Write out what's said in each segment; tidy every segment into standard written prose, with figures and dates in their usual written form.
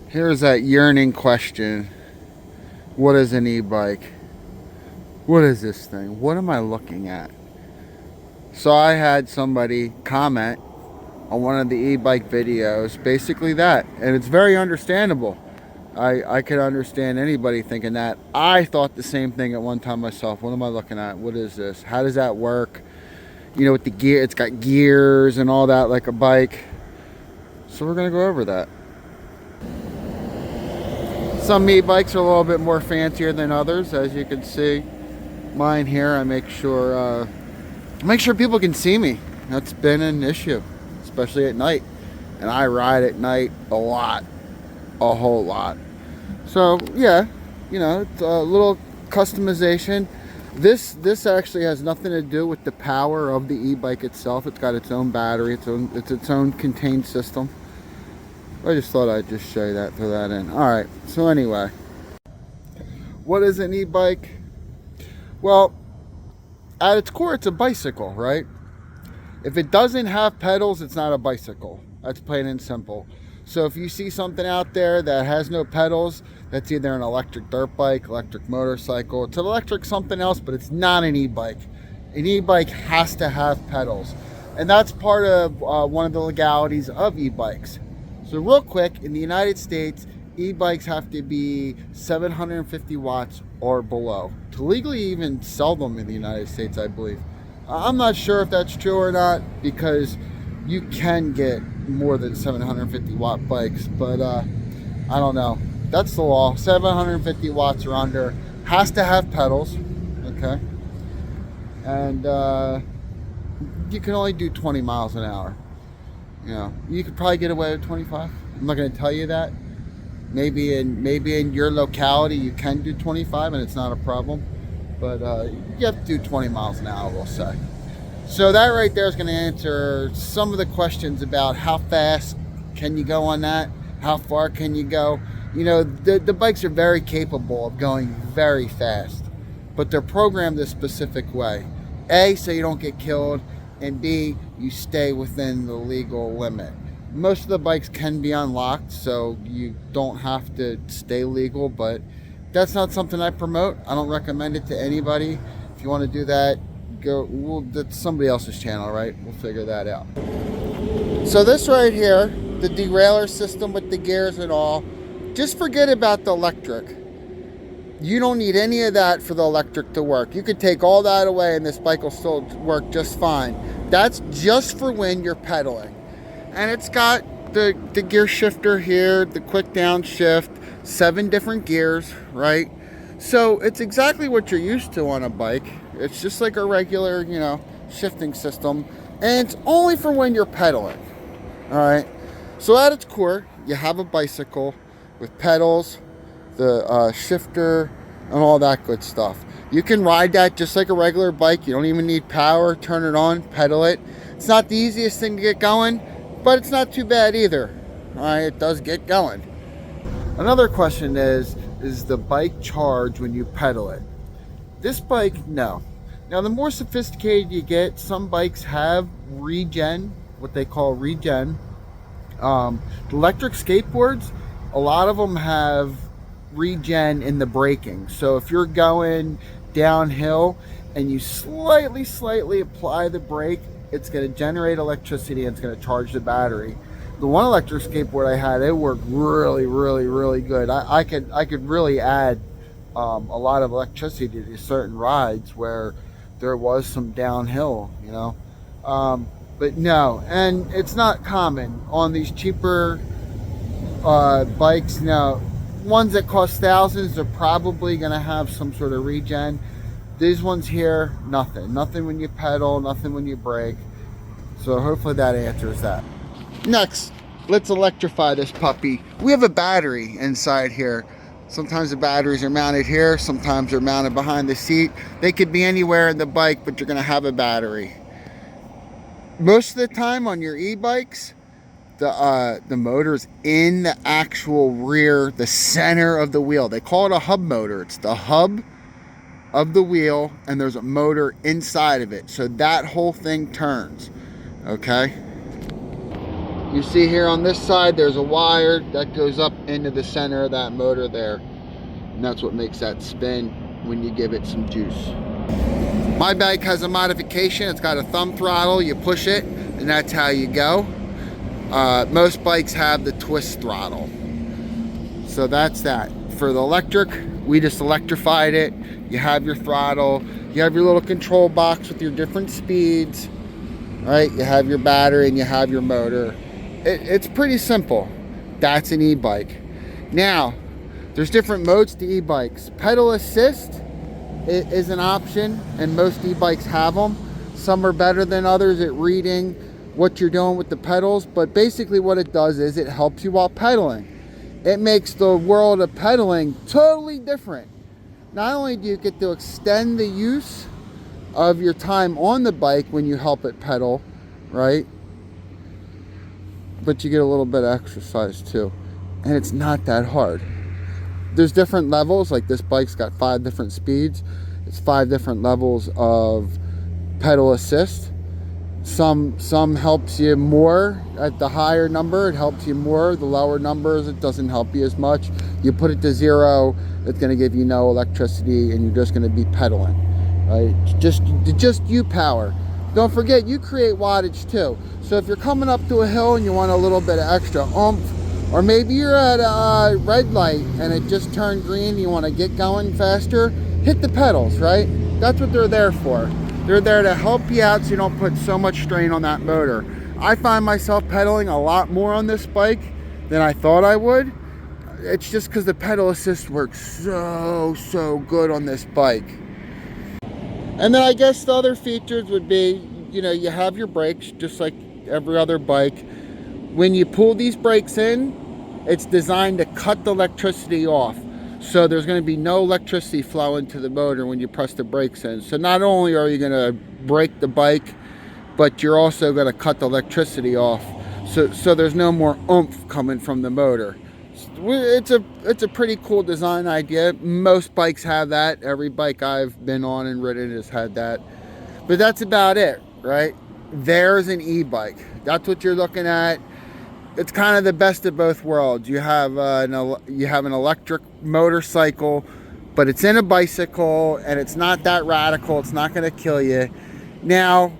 Here's that yearning question. What is an e-bike? What is this thing? What am I looking at? So I had somebody comment on one of the e-bike videos, basically that. And it's very understandable. I could understand anybody thinking that. I thought the same thing at one time myself. What am I looking at? What is this? How does that work? You know, with the gear, it's got gears and all that like a bike. So we're gonna go over that. Some e-bikes are a little bit more fancier than others, as you can see. Mine here, I make sure people can see me. That's been an issue, especially at night. And I ride at night a lot, a whole lot. So yeah, you know, it's a little customization. This actually has nothing to do with the power of the e-bike itself. It's got its own battery, it's its own contained system. I just thought I'd just show you that, throw that in. All right, so anyway, what is an e-bike? Well, at its core, it's a bicycle, right? If it doesn't have pedals, it's not a bicycle. That's plain and simple. So if you see something out there that has no pedals, that's either an electric dirt bike, electric motorcycle. It's an electric something else, but it's not an e-bike. An e-bike has to have pedals. And that's part of one of the legalities of e-bikes. So real quick, in the United States, e-bikes have to be 750 watts or below to legally even sell them in the United States, I believe. I'm not sure if that's true or not, because you can get more than 750 watt bikes, but I don't know. That's the law. 750 watts or under, has to have pedals, okay? And you can only do 20 miles an hour. You know, you could probably get away with 25. I'm not going to tell you that. Maybe in your locality you can do 25 and it's not a problem, but you have to do 20 miles an hour, we'll say. So that right there is going to answer some of the questions about how fast can you go on that, how far can you go. You know, the bikes are very capable of going very fast, but they're programmed a specific way. A, so you don't get killed, and B, you stay within the legal limit. Most of the bikes can be unlocked, so you don't have to stay legal, but that's not something I promote. I don't recommend it to anybody. If you want to do that, that's somebody else's channel, right? We'll figure that out. So this right here, the derailleur system with the gears and all, just forget about the electric. You don't need any of that for the electric to work. You could take all that away and this bike will still work just fine. That's just for when you're pedaling. And it's got the gear shifter here, the quick downshift, 7 different gears, right? So it's exactly what you're used to on a bike. It's just like a regular, you know, shifting system. And it's only for when you're pedaling, all right? So at its core, you have a bicycle with pedals, the shifter, and all that good stuff. You can ride that just like a regular bike. You don't even need power. Turn it on, pedal it. It's not the easiest thing to get going, but it's not too bad either. All right, it does get going. Another question is the bike charge when you pedal it? This bike, no. Now, the more sophisticated you get, some bikes have regen, what they call regen. Electric skateboards, a lot of them have regen in the braking. So if you're going downhill and you slightly apply the brake, it's going to generate electricity and it's going to charge the battery. The one electric skateboard I had, it worked really good. I could really add a lot of electricity to certain rides where there was some downhill, you know. But no, and it's not common on these cheaper bikes. Now, ones that cost thousands are probably going to have some sort of regen. These ones here, nothing when you pedal, nothing when you brake. So hopefully that answers that. Next, let's electrify this puppy. We have a battery inside here. Sometimes the batteries are mounted here, sometimes they're mounted behind the seat. They could be anywhere in the bike, but you're going to have a battery. Most of the time on your e-bikes, the motor's in the actual rear, the center of the wheel. They call it a hub motor. It's the hub of the wheel, and there's a motor inside of it. So that whole thing turns, okay? You see here on this side, there's a wire that goes up into the center of that motor there. And that's what makes that spin when you give it some juice. My bike has a modification. It's got a thumb throttle. You push it, and that's how you go. Most bikes have the twist throttle. So that's that. For the electric, we just electrified it. You have your throttle. You have your little control box with your different speeds. Right? You have your battery and you have your motor. It's pretty simple. That's an e-bike. Now, there's different modes to e-bikes. Pedal assist is an option, and most e-bikes have them. Some are better than others at reading what you're doing with the pedals, but basically what it does is it helps you while pedaling. It makes the world of pedaling totally different. Not only do you get to extend the use of your time on the bike when you help it pedal, right? But you get a little bit of exercise too. And it's not that hard. There's different levels, like this bike's got 5 different speeds. It's 5 different levels of pedal assist. Some helps you more at the higher number, it helps you more. The lower numbers, it doesn't help you as much. You put it to 0, it's gonna give you no electricity and you're just gonna be pedaling, right? Just you power. Don't forget, you create wattage too. So if you're coming up to a hill and you want a little bit of extra oomph, or maybe you're at a red light and it just turned green and you want to get going faster, hit the pedals, right? That's what they're there for. They're there to help you out so you don't put so much strain on that motor. I find myself pedaling a lot more on this bike than I thought I would. It's just because the pedal assist works so good on this bike. And then I guess the other features would be, you know, you have your brakes just like every other bike. When you pull these brakes in, it's designed to cut the electricity off. So there's going to be no electricity flowing to the motor when you press the brakes in. So not only are you going to brake the bike, but you're also going to cut the electricity off. So there's no more oomph coming from the motor. It's a pretty cool design idea. Most bikes have that. Every bike I've been on and ridden has had that. But that's about it, right? There's an e-bike. That's what you're looking at. It's kind of the best of both worlds. You have an electric motorcycle, but it's in a bicycle and it's not that radical. It's not going to kill you. Now,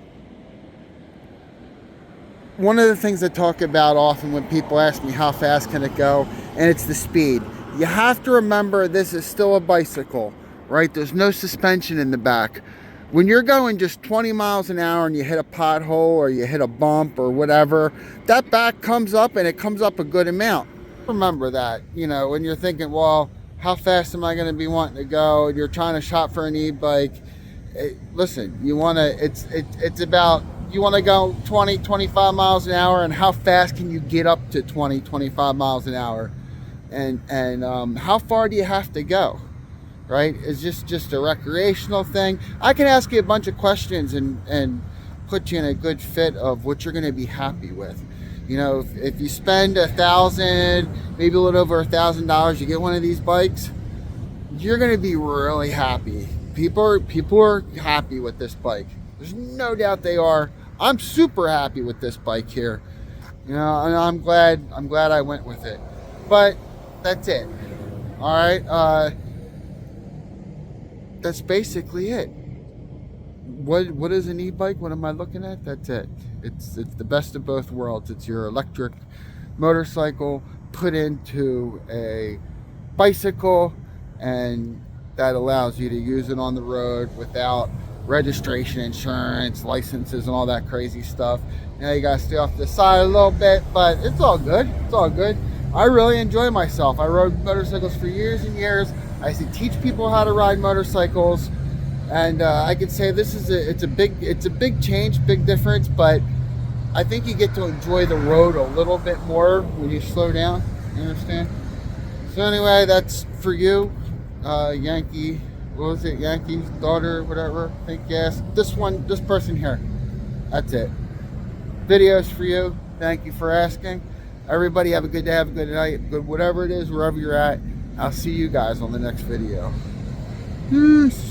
one of the things I talk about often when people ask me how fast can it go, and it's the speed. You have to remember this is still a bicycle, right? There's no suspension in the back. When you're going just 20 miles an hour and you hit a pothole or you hit a bump or whatever, that back comes up and it comes up a good amount. Remember that, you know, when you're thinking, well, how fast am I going to be wanting to go? And you're trying to shop for an e-bike. Listen, you want to, it's about, you want to go 20, 25 miles an hour, and how fast can you get up to 20, 25 miles an hour? And how far do you have to go? Right? Is this just a recreational thing? I can ask you a bunch of questions and put you in a good fit of what you're going to be happy with. You know, if you spend $1,000, maybe a little over $1,000, you get one of these bikes, you're going to be really happy. People are happy with this bike. There's no doubt they are. I'm super happy with this bike here. You know, and I'm glad I went with it. But that's it. All right. That's basically it. What is an e-bike? What am I looking at? That's it. It's the best of both worlds. It's your electric motorcycle put into a bicycle, and that allows you to use it on the road without registration, insurance, licenses, and all that crazy stuff. Now you gotta stay off the side a little bit, but it's all good. It's all good. I really enjoy myself. I rode motorcycles for years and years. I used to teach people how to ride motorcycles, and I could say this is it's a big change, big difference, but I think you get to enjoy the road a little bit more when you slow down. You understand? So anyway, that's for you, Yankee. What was it? Yankee's daughter, whatever. I think yes. This person here. That's it. Videos for you. Thank you for asking. Everybody have a good day, have a good night, good whatever it is, wherever you're at. I'll see you guys on the next video. Peace.